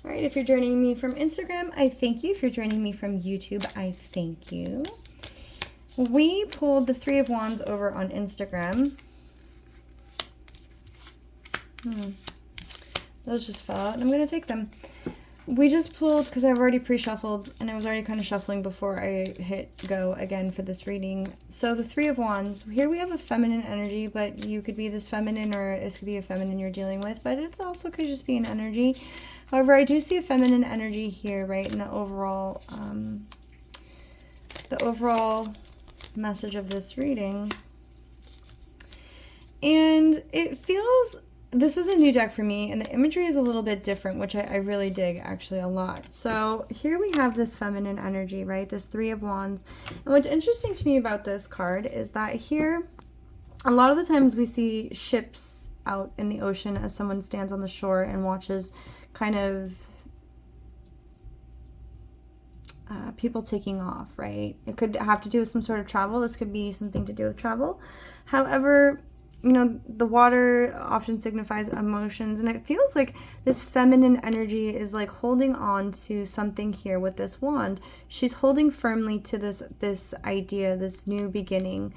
All right, if you're joining me from Instagram, I thank you. If you're joining me from YouTube, I thank you. We pulled the Three of Wands over on Instagram. Those just fell out, and I'm going to take them. We just pulled, because I've already pre-shuffled, and I was already kind of shuffling before I hit go again for this reading. So the Three of Wands, here we have a feminine energy, but you could be this feminine, or this could be a feminine you're dealing with, but it also could just be an energy. However, I do see a feminine energy here, right, in the overall message of this reading. And it feels, this is a new deck for me, and the imagery is a little bit different, which I really dig actually a lot. So here we have this feminine energy, right, this Three of Wands. And what's interesting to me about this card is that here, a lot of the times we see ships out in the ocean as someone stands on the shore and watches kind of people taking off, right? It could have to do with some sort of travel. This could be something to do with travel. However, you know, the water often signifies emotions, and it feels like this feminine energy is like holding on to something here with this wand. She's holding firmly to this idea, this new beginning.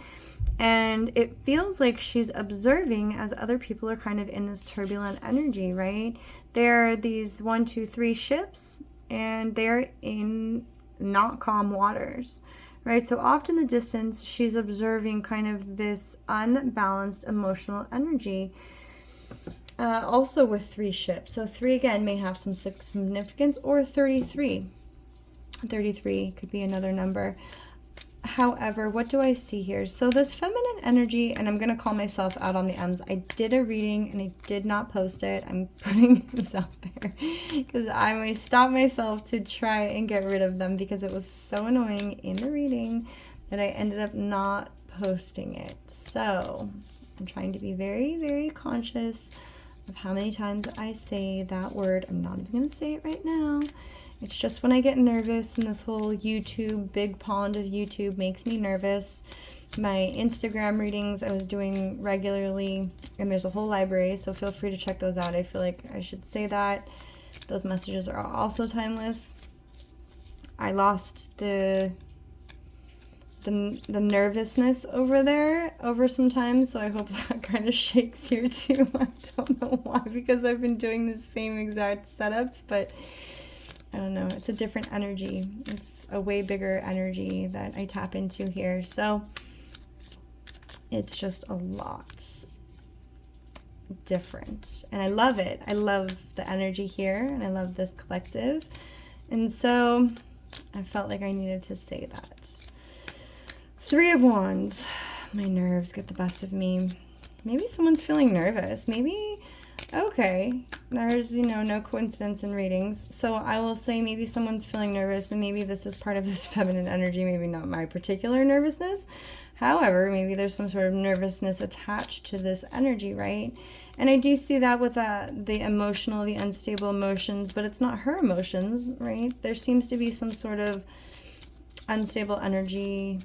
And it feels like she's observing as other people are kind of in this turbulent energy, right? There are these 1, 2, 3 ships, and they're in not calm waters, right? So off in the distance, she's observing kind of this unbalanced emotional energy. Also with 3 ships. So 3 again may have some significance, or 33. 33 could be another number. However, what do I see here? So this feminine energy, and I'm going to call myself out on the M's. I did a reading and I did not post it. I'm putting this out there because I may stop myself to try and get rid of them because it was so annoying in the reading that I ended up not posting it. So I'm trying to be very, very conscious of how many times I say that word. I'm not even going to say it right now. It's just when I get nervous, and this whole YouTube, big pond of YouTube makes me nervous. My Instagram readings I was doing regularly, and there's a whole library, so feel free to check those out. I feel like I should say that. Those messages are also timeless. I lost the nervousness over there over some time, so I hope that kind of shakes here too. I don't know why, because I've been doing the same exact setups, but I don't know, it's a different energy. It's a way bigger energy that I tap into here. So it's just a lot different. And I love it. I love the energy here, and I love this collective. And so I felt like I needed to say that. Three of Wands. My nerves get the best of me. Maybe someone's feeling nervous. Maybe, okay, there's, no coincidence in readings. So I will say maybe someone's feeling nervous, and maybe this is part of this feminine energy, maybe not my particular nervousness. However, maybe there's some sort of nervousness attached to this energy, right? And I do see that with the emotional, the unstable emotions, but it's not her emotions, right? There seems to be some sort of unstable energy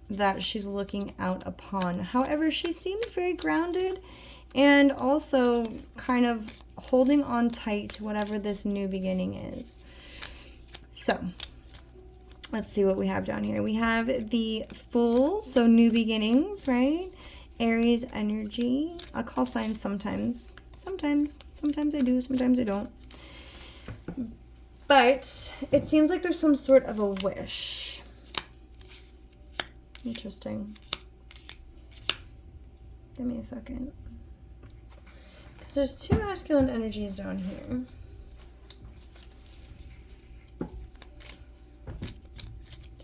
that she's looking out upon. However, she seems very grounded and also kind of holding on tight to whatever this new beginning is. So let's see what we have down here. We have the Fool, so new beginnings, right? Aries energy. I'll call signs sometimes. Sometimes I do, sometimes I don't. But it seems like there's some sort of a wish. Interesting. Give me a second. Because there's two masculine energies down here.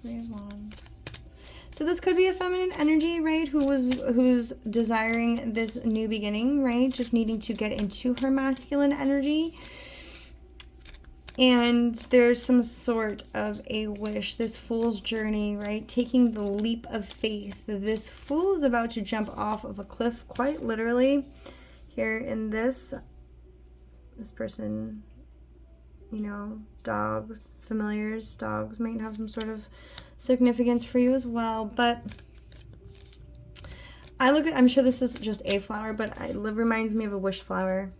Three of Wands. So this could be a feminine energy, right? Who's desiring this new beginning, right? Just needing to get into her masculine energy. And there's some sort of a wish, this Fool's journey, right? Taking the leap of faith. This Fool is about to jump off of a cliff, quite literally. Here in this person, dogs, familiars, dogs might have some sort of significance for you as well. But I'm sure this is just a flower, but it reminds me of a wish flower.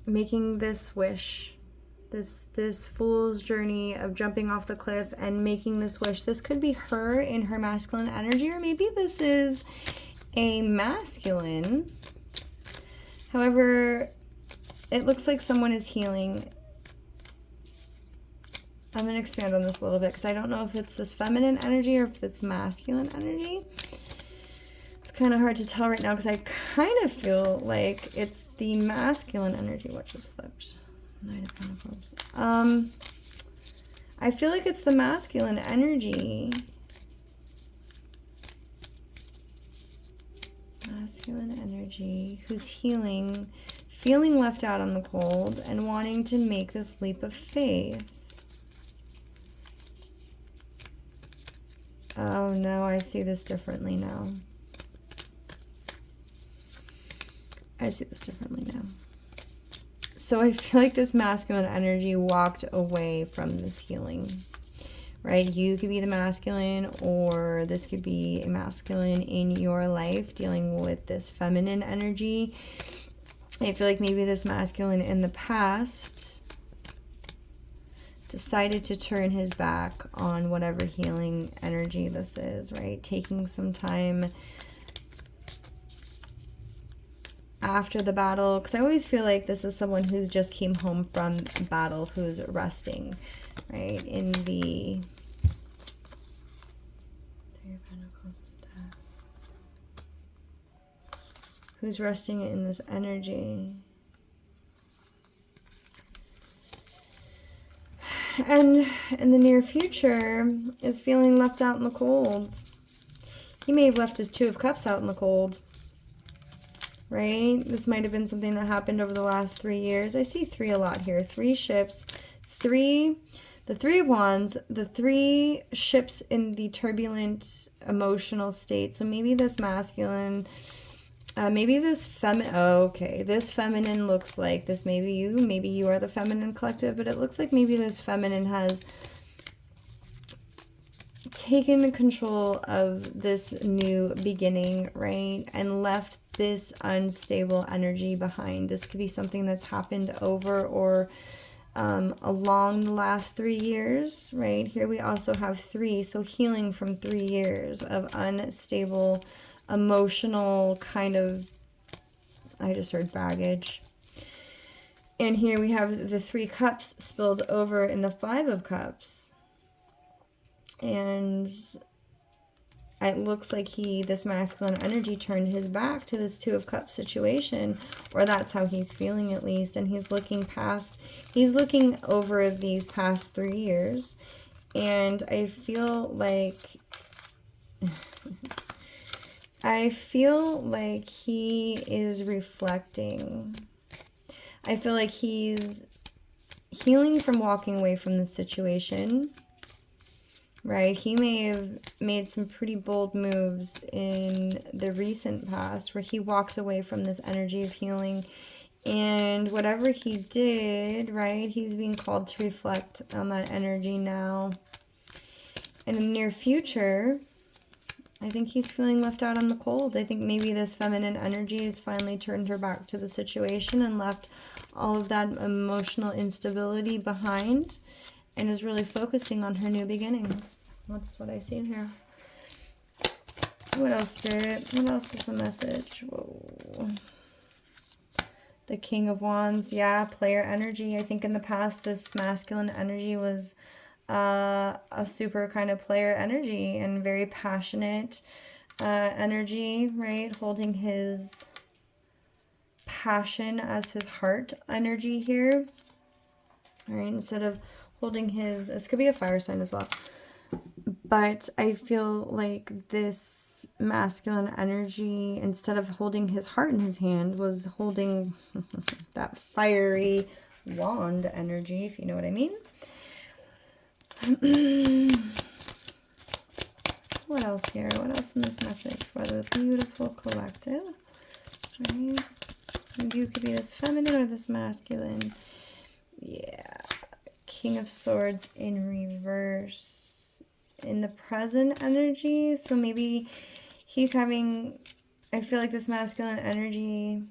making this wish, this fool's journey of jumping off the cliff and making this wish. This could be her in her masculine energy, or maybe this is a masculine. However, it looks like someone is healing. I'm going to expand on this a little bit because I don't know if it's this feminine energy or if it's masculine energy. It's kind of hard to tell right now because I kind of feel like it's the masculine energy. What just flipped? Knight of Pentacles. I feel like it's the masculine energy. Masculine energy who's healing, feeling left out on the cold, and wanting to make this leap of faith. Oh no, I see this differently now. I see this differently now. So I feel like this masculine energy walked away from this healing, right? You could be the masculine, or this could be a masculine in your life dealing with this feminine energy. I feel like maybe this masculine in the past decided to turn his back on whatever healing energy this is, right? Taking some time after the battle, because I always feel like this is someone who's just came home from battle, who's resting, right? In the Three of Pentacles, Death. Who's resting in this energy. And in the near future is feeling left out in the cold. He may have left his Two of Cups out in the cold, right? This might have been something that happened over the last 3 years. I see 3 a lot here. 3 ships, the Three of Wands, the 3 ships in the turbulent emotional state. So maybe this masculine, maybe this feminine, oh, okay, this feminine looks like this, maybe you are the feminine collective, but it looks like maybe this feminine has taken control of this new beginning, right? And left this unstable energy behind. This could be something that's happened over or along the last 3 years, right? Here we also have 3, so healing from 3 years of unstable emotional kind of, I just heard baggage. And here we have the 3 cups spilled over in the 5 of Cups. And it looks like this masculine energy turned his back to this Two of Cups situation, or that's how he's feeling at least. And he's looking over these past 3 years. And I feel like, he is reflecting. I feel like he's healing from walking away from the situation, right? He may have made some pretty bold moves in the recent past where he walked away from this energy of healing. And whatever he did, right, he's being called to reflect on that energy now. And in the near future, I think he's feeling left out on the cold. I think maybe this feminine energy has finally turned her back to the situation and left all of that emotional instability behind and is really focusing on her new beginnings. That's what I see in here. What else, Spirit? What else is the message? Whoa. The King of Wands. Yeah, player energy. I think in the past this masculine energy was a super kind of player energy and very passionate energy, right? Holding his passion as his heart energy here. All right, instead of holding his, this could be a fire sign as well. But I feel like this masculine energy, instead of holding his heart in his hand, was holding that fiery wand energy, if you know what I mean. What else here? What else in this message for the beautiful collective? Right? You could be this feminine or this masculine. Yeah. King of Swords in reverse. In the present energy. So maybe he's having, I feel like this masculine energy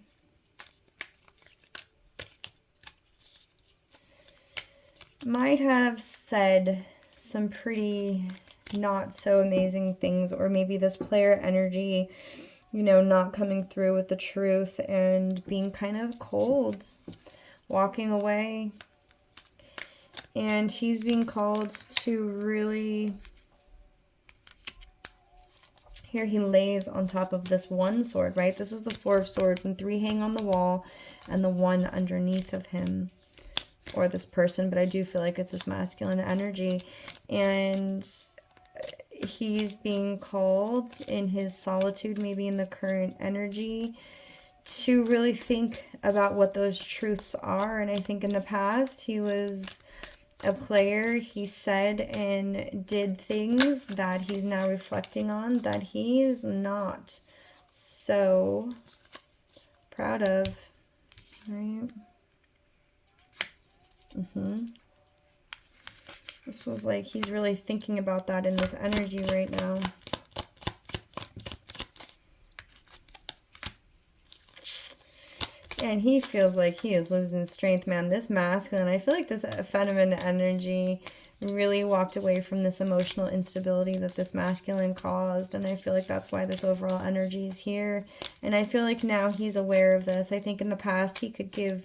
might have said some pretty not so amazing things, or maybe this player energy, you know, not coming through with the truth and being kind of cold, walking away. And he's being called to really, here he lays on top of this one sword, right? This is the Four of Swords, and 3 hang on the wall and the 1 underneath of him, or this person, but I do feel like it's this masculine energy. And he's being called in his solitude, maybe in the current energy, to really think about what those truths are. And I think in the past he was a player. He said and did things that he's now reflecting on that he is not so proud of, right? This was like he's really thinking about that in this energy right now. And he feels like he is losing strength, man. This masculine, I feel like this feminine energy really walked away from this emotional instability that this masculine caused. And I feel like that's why this overall energy is here. And I feel like now he's aware of this. I think in the past he could care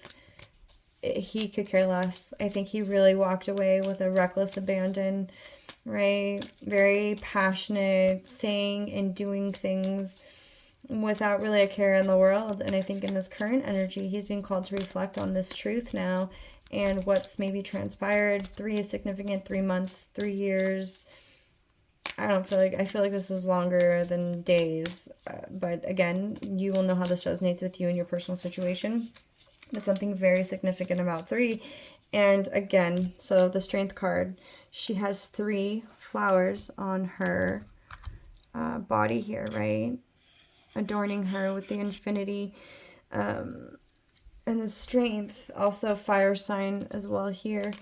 less. I think he really walked away with a reckless abandon, right? Very passionate, saying and doing things without really a care in the world. And I think in this current energy, he's being called to reflect on this truth now and what's maybe transpired. 3 is significant, 3 months, 3 years. I feel like this is longer than days. But again, you will know how this resonates with you in your personal situation. But something very significant about 3. And again, so the Strength card, she has 3 flowers on her body here, right? Adorning her with the infinity. And the Strength, also fire sign as well here.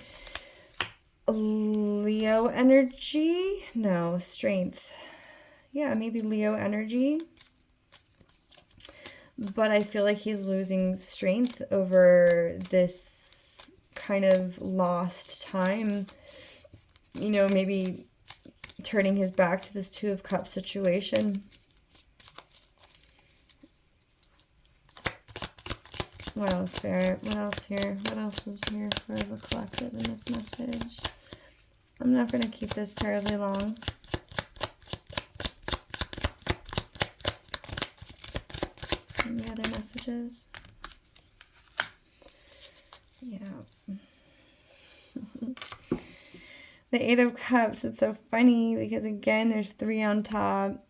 Leo energy? No, Strength. Yeah, maybe Leo energy. But I feel like he's losing strength over this kind of lost time. You know, maybe turning his back to this 2 of Cups situation. What else, Spirit? What else here? What else is here for the collective in this message? I'm not going to keep this terribly long. Any other messages? Yeah. The 8 of Cups, it's so funny because again, there's 3 on top.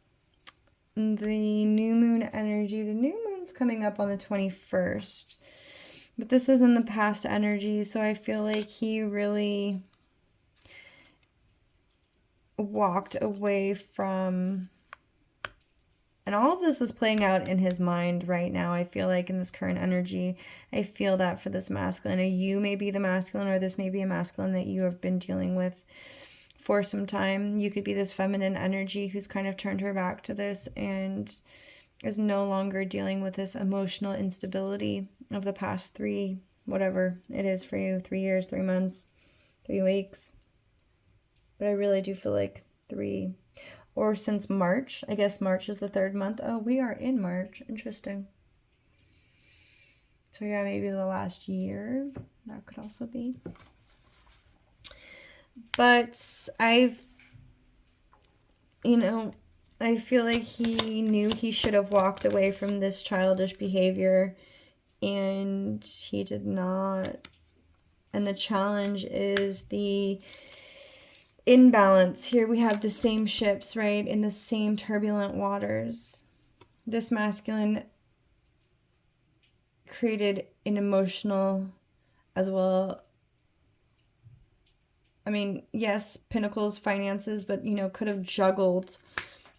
The new moon energy, the new moon's coming up on the 21st. But this is in the past energy, so I feel like he really walked away from... And all of this is playing out in his mind right now. I feel like in this current energy, I feel that for this masculine. You may be the masculine, or this may be a masculine that you have been dealing with for some time. You could be this feminine energy who's kind of turned her back to this and is no longer dealing with this emotional instability of the past 3, whatever it is for you, 3 years, 3 months, 3 weeks. But I really do feel like 3... Or since March. I guess March is the 3rd month. Oh, we are in March. Interesting. So yeah, maybe the last year. That could also be. But I feel like he knew he should have walked away from this childish behavior. And he did not. And the challenge is the... imbalance. Here we have the same ships, right, in the same turbulent waters. This masculine created an emotional as well. I mean, yes, Pentacles, finances, but, you know, could have juggled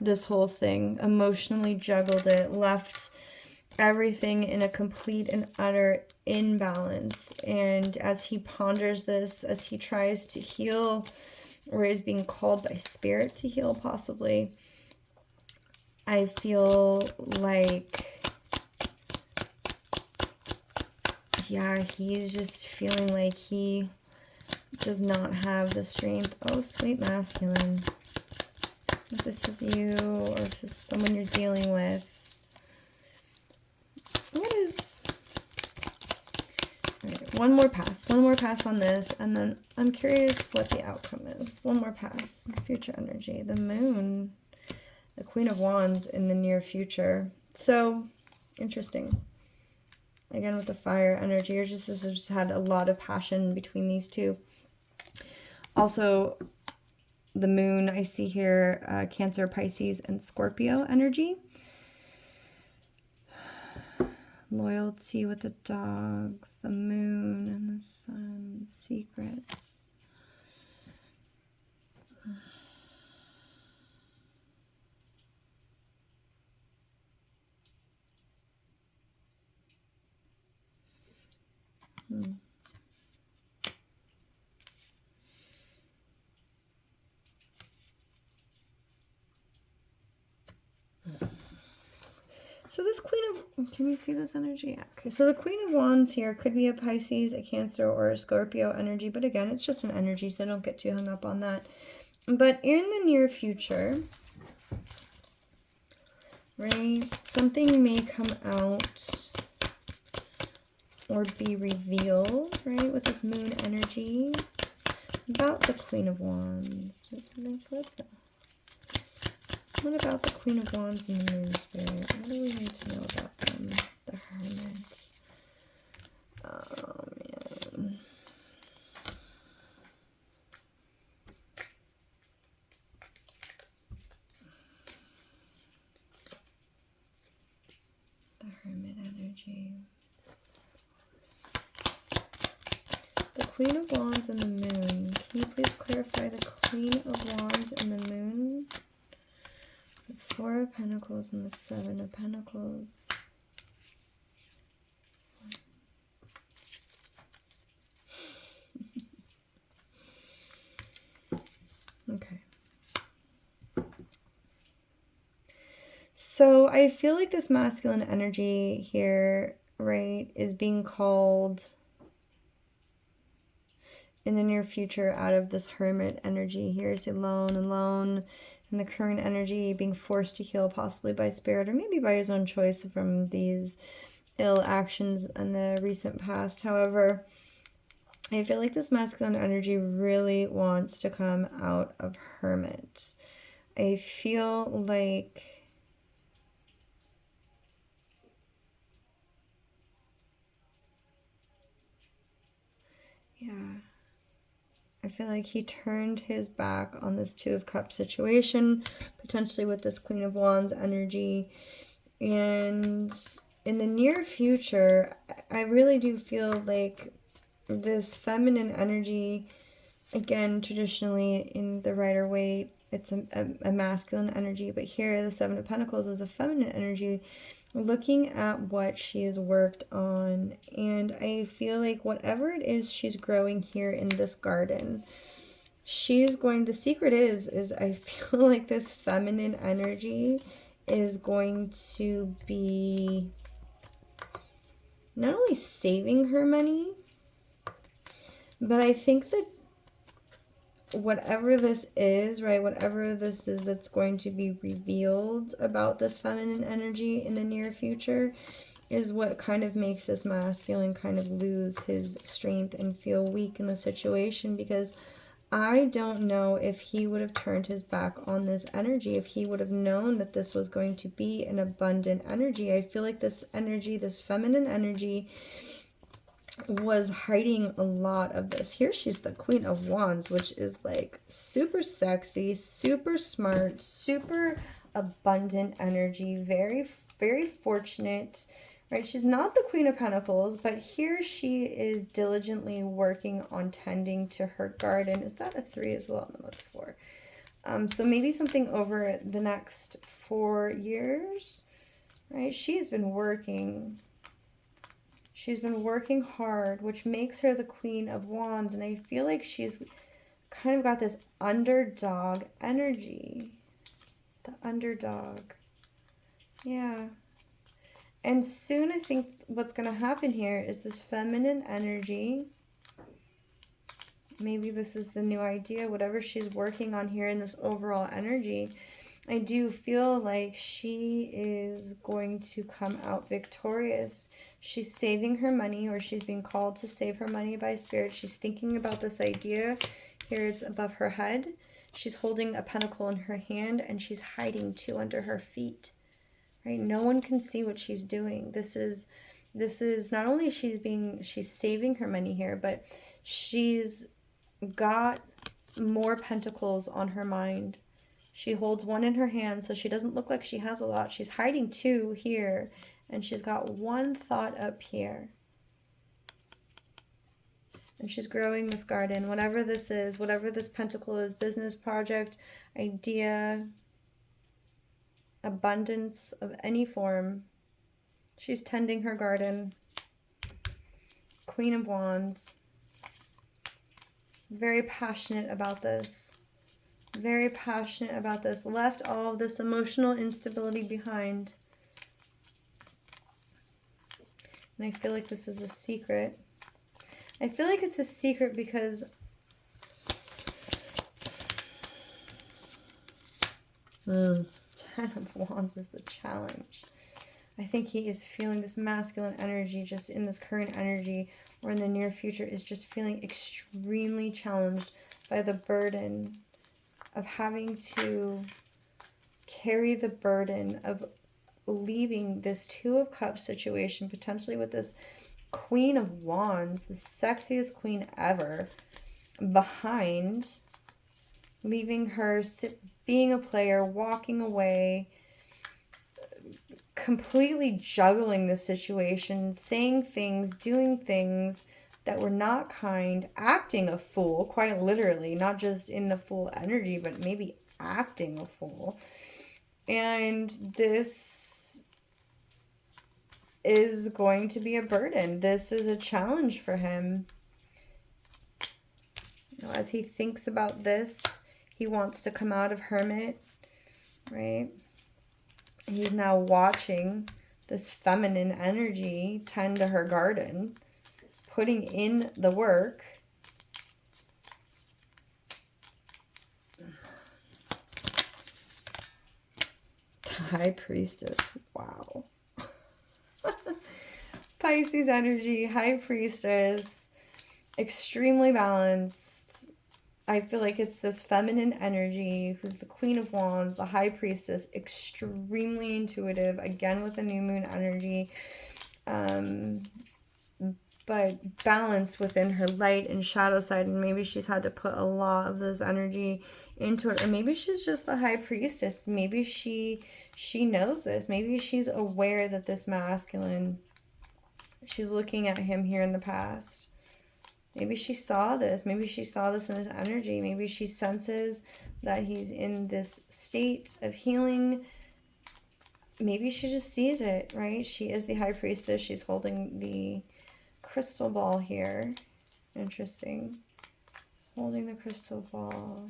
this whole thing, emotionally juggled it, left everything in a complete and utter imbalance. And as he ponders this, as he tries to heal, or is being called by spirit to heal possibly, I feel like, yeah, he's just feeling like he does not have the strength. Oh, sweet masculine. If this is you, or if this is someone you're dealing with. What is... All right, one more pass on this, and then I'm curious what the outcome is. One more pass. Future energy. The moon. The Queen of Wands in the near future. So, interesting. Again, with the fire energy, you're just had a lot of passion between these two. Also, the moon, I see here, Cancer, Pisces, and Scorpio energy. Loyalty with the dogs, the moon, and the sun, secrets. So this Queen of... Can you see this energy? Yeah. Okay, so the Queen of Wands here could be a Pisces, a Cancer, or a Scorpio energy. But again, it's just an energy, so don't get too hung up on that. But in the near future, right, something may come out or be revealed, right, with this moon energy about the Queen of Wands. What about the Queen of Wands and the Moon Spirit? What do we need to know about them? The Hermit. Oh, man. The Hermit energy. The Queen of Wands and the Moon. Can you please clarify the Queen of Wands and the Moon? The Four of Pentacles and the Seven of Pentacles. Okay. So I feel like this masculine energy here, right, is being called in the near future out of this Hermit energy here. So alone, and the current energy being forced to heal possibly by spirit or maybe by his own choice from these ill actions in the recent past. However, I feel like this masculine energy really wants to come out of Hermit. I feel like... Yeah. I feel like he turned his back on this Two of Cups situation, potentially with this Queen of Wands energy. And in the near future, I really do feel like this feminine energy, again, traditionally in the Rider-Waite, it's a masculine energy, but here the Seven of Pentacles is a feminine energy, looking at what she has worked on. And I feel like whatever it is she's growing here in this garden, she's going... The secret is I feel like this feminine energy is going to be not only saving her money, but I think that whatever this is, right, whatever this is that's going to be revealed about this feminine energy in the near future is what kind of makes this masculine kind of lose his strength and feel weak in the situation, because I don't know if he would have turned his back on this energy, if he would have known that this was going to be an abundant energy. I feel like this energy, this feminine energy, was hiding a lot of this. Here she's the Queen of Wands, which is like super sexy, super smart, super abundant energy, very, very fortunate, right? She's not the Queen of Pentacles, but here she is diligently working on tending to her garden. Is that a 3 as well? No, that's 4. So maybe something over the next 4 years, right? She's been working... She's been working hard, which makes her the Queen of Wands. And I feel like she's kind of got this underdog energy. The underdog. Yeah. And soon I think what's going to happen here is this feminine energy Maybe this is the new idea, whatever she's working on here in this overall energy. I do feel like she is going to come out victorious. She's saving her money, or she's being called to save her money by spirit. She's thinking about this idea. Here it's above her head. She's holding a pentacle in her hand, and she's hiding two under her feet. Right? No one can see what she's doing. This is not only she's saving her money here, but she's got more pentacles on her mind. She holds one in her hand, so she doesn't look like she has a lot. She's hiding two here, and she's got one thought up here. And she's growing this garden, whatever this is, whatever this pentacle is, business, project, idea, abundance of any form. She's tending her garden. Queen of Wands. Very passionate about this. Very passionate about this. Left all of this emotional instability behind. And I feel like this is a secret. I feel like it's a secret because Ten of Wands is the challenge. I think he is feeling this masculine energy just in this current energy, or in the near future is just feeling extremely challenged by the burden of having to carry the burden of leaving this Two of Cups situation, potentially with this Queen of Wands, the sexiest queen ever, behind, leaving her being a player, walking away, completely juggling the situation, saying things, doing things that were not kind, acting a fool, quite literally, not just in the fool energy, but maybe acting a fool. And this is going to be a burden. This is a challenge for him. You know, as he thinks about this, he wants to come out of hermit, right? He's now watching this feminine energy tend to her garden, putting in the work. The High Priestess, wow. Pisces energy, High Priestess, extremely balanced. I feel like it's this feminine energy who's the Queen of Wands, the High Priestess, extremely intuitive, again with the new moon energy, but balanced within her light and shadow side. And maybe she's had to put a lot of this energy into it, or maybe she's just the High Priestess. Maybe she knows this. Maybe she's aware that this masculine, she's looking at him here in the past. Maybe she saw this. Maybe she saw this in his energy. Maybe she senses that he's in this state of healing. Maybe she just sees it, right? She is the High Priestess. She's holding the crystal ball here. Interesting. Holding the crystal ball.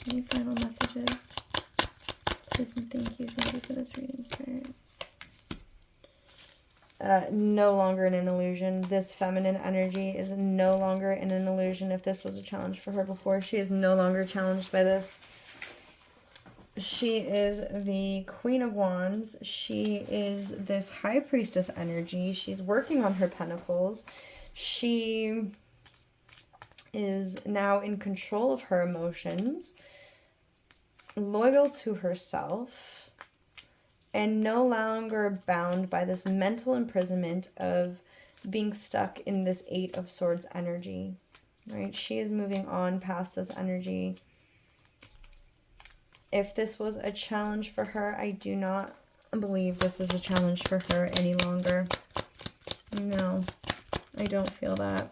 Any final messages? Please and thank you. Thank you for this reading, Spirit. No longer in an illusion. This feminine energy is no longer in an illusion. If this was a challenge for her before, she is no longer challenged by this. She is the Queen of Wands. She is this High Priestess energy. She's working on her pentacles. She is now in control of her emotions, loyal to herself, and no longer bound by this mental imprisonment of being stuck in this Eight of Swords energy, right? She is moving on past this energy. If this was a challenge for her, I do not believe this is a challenge for her any longer. No, I don't feel that.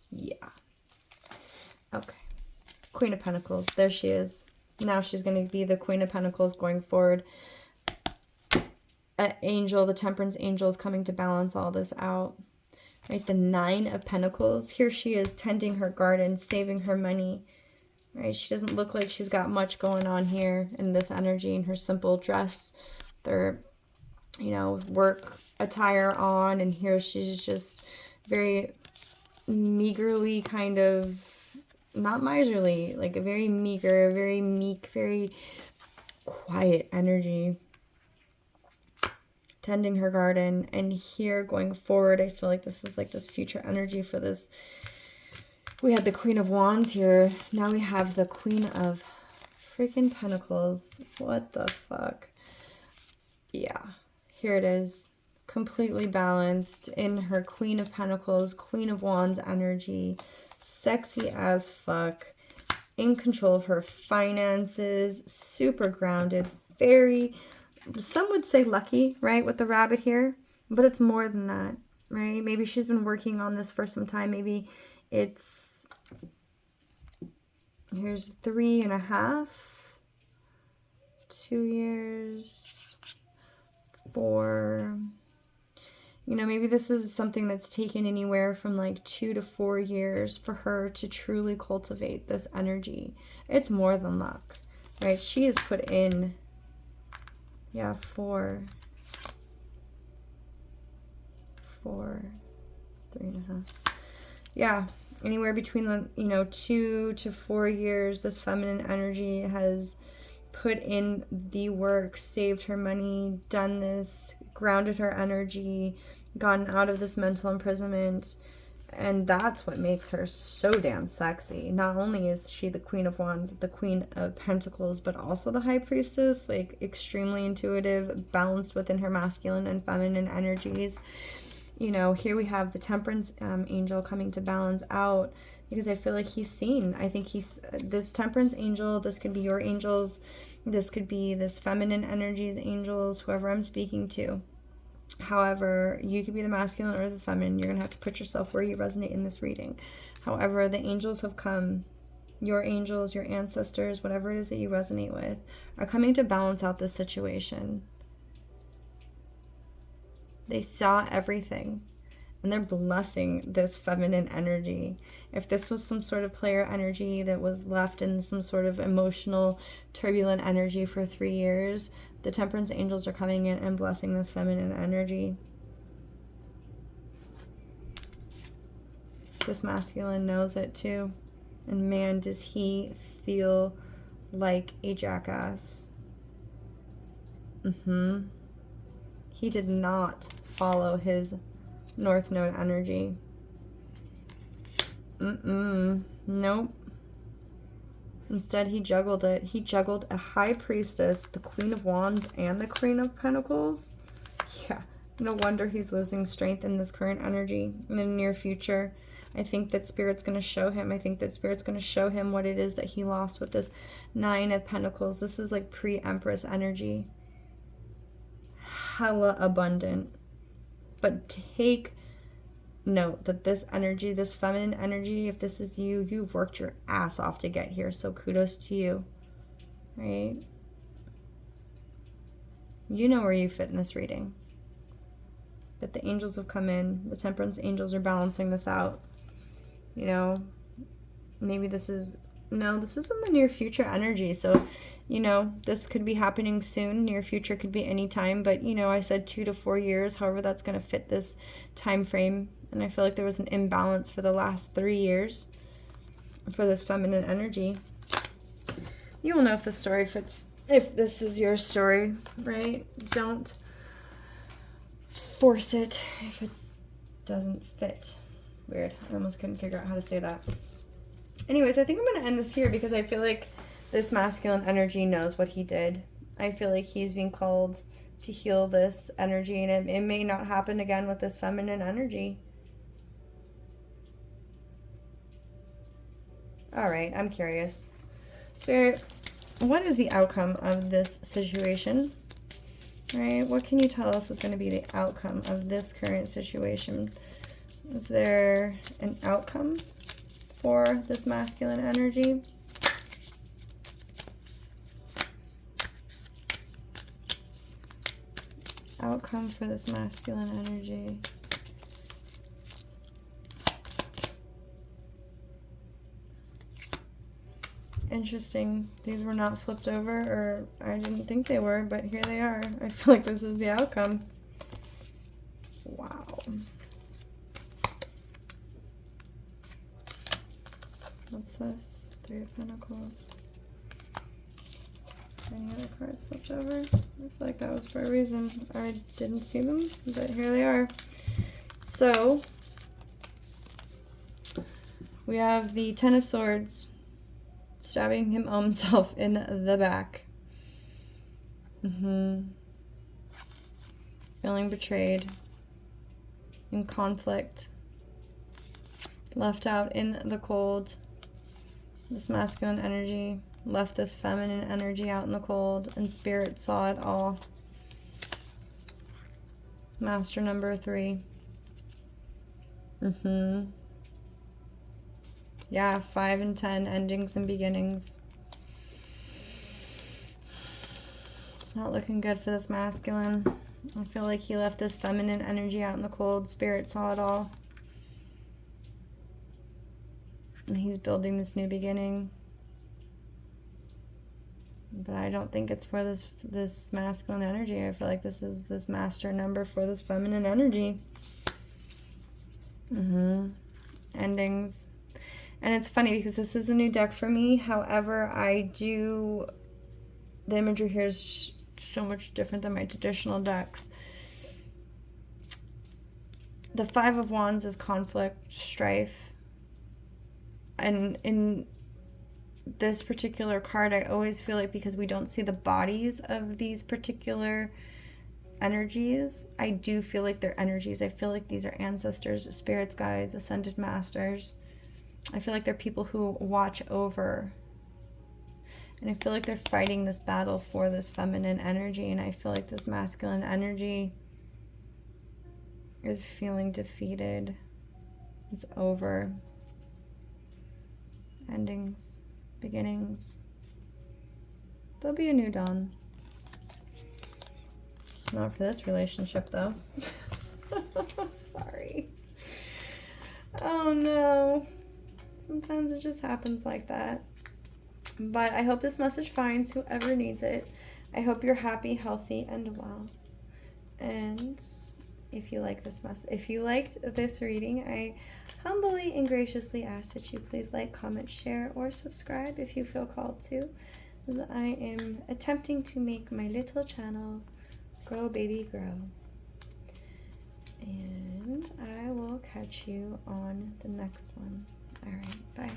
Yeah. Okay. Queen of Pentacles. There she is. Now she's going to be the Queen of Pentacles going forward. An angel, the Temperance angel, is coming to balance all this out. Right, the Nine of Pentacles. Here she is tending her garden, saving her money. Right, she doesn't look like she's got much going on here in this energy, in her simple dress, their, you know, work attire on, and here she's just very meagerly, kind of, not miserly, like a very meager, very meek, very quiet energy, tending her garden. And here going forward, I feel like this is like this future energy for this. We had the Queen of Wands here. Now we have the Queen of freaking Pentacles. What the fuck? Yeah, here it is. Completely balanced in her Queen of Pentacles, Queen of Wands energy. Sexy as fuck. In control of her finances. Super grounded. Very, some would say lucky, right? With the rabbit here. But it's more than that, right? Maybe she's been working on this for some time. Maybe it's, here's 3.5, 2 years, 4, you know, maybe this is something that's taken anywhere from like 2 to 4 years for her to truly cultivate this energy. It's more than luck, right? She has put in, yeah, 4, 3.5. Yeah, anywhere between the, you know, 2 to 4 years, this feminine energy has put in the work, saved her money, done this, grounded her energy, gotten out of this mental imprisonment. And that's what makes her so damn sexy. Not only is she the Queen of Wands, the Queen of Pentacles, but also the High Priestess, like extremely intuitive, balanced within her masculine and feminine energies. You know, here we have the Temperance angel coming to balance out, because I feel like he's seen. I think he's, this Temperance angel, this could be your angels, this could be this feminine energies angels, whoever I'm speaking to. However, you could be the masculine or the feminine. You're going to have to put yourself where you resonate in this reading. However, the angels have come. Your angels, your ancestors, whatever it is that you resonate with, are coming to balance out this situation. They saw everything, and they're blessing this feminine energy. If this was some sort of player energy that was left in some sort of emotional, turbulent energy for 3 years, the Temperance angels are coming in and blessing this feminine energy. This masculine knows it too. And man, does he feel like a jackass. He did not follow his North Node energy. Nope. Instead, he juggled it. He juggled a High Priestess, the Queen of Wands, and the Queen of Pentacles. Yeah, no wonder he's losing strength in this current energy in the near future. I think that Spirit's going to show him. I think that Spirit's going to show him what it is that he lost with this Nine of Pentacles. This is like pre-Empress energy. Hella abundant. But take note that this energy, this feminine energy, if this is you, you've worked your ass off to get here. So kudos to you, right? You know where you fit in this reading. That the angels have come in. The Temperance angels are balancing this out. You know, maybe this is, no, this is in the near future energy. So, you know, this could be happening soon. Near future could be any time. But, you know, I said 2 to 4 years. However, that's going to fit this time frame. And I feel like there was an imbalance for the last 3 years for this feminine energy. You will know if the story fits, if this is your story, right? Don't force it if it doesn't fit. Weird. I almost couldn't figure out how to say that. Anyways, I think I'm going to end this here because I feel like this masculine energy knows what he did. I feel like he's being called to heal this energy, and it may not happen again with this feminine energy. All right, I'm curious. Spirit, what is the outcome of this situation? All right, what can you tell us is going to be the outcome of this current situation? Is there an outcome for this masculine energy? outcome for this masculine energy? Interesting. These were not flipped over, or I didn't think they were, but here they are. I feel like this is the outcome. Wow. What's this? Three of Pentacles. Any other cards flipped over? I feel like that was for a reason. I didn't see them, but here they are. So, we have the Ten of Swords. Stabbing himself in the back. Feeling betrayed. In conflict. Left out in the cold. This masculine energy left this feminine energy out in the cold, and Spirit saw it all. Master number 3. Yeah, 5 and 10, endings and beginnings. It's not looking good for this masculine. I feel like he left this feminine energy out in the cold. Spirit saw it all. And he's building this new beginning. But I don't think it's for this masculine energy. I feel like this is this master number for this feminine energy. Endings. And it's funny because this is a new deck for me. However, the imagery here is so much different than my traditional decks. The Five of Wands is conflict, strife. And in this particular card, I always feel like because we don't see the bodies of these particular energies, I do feel like they're energies. I feel like these are ancestors, spirits, guides, ascended masters. I feel like they're people who watch over. And I feel like they're fighting this battle for this feminine energy. And I feel like this masculine energy is feeling defeated. It's over. Endings, beginnings. There'll be a new dawn. Not for this relationship, though. Sorry. Oh, no. Sometimes it just happens like that. But I hope this message finds whoever needs it. I hope you're happy, healthy, and well. And if you like this if you liked this reading, I humbly and graciously ask that you please like, comment, share, or subscribe if you feel called to, as I am attempting to make my little channel grow, baby, grow. And I will catch you on the next one. All right, bye.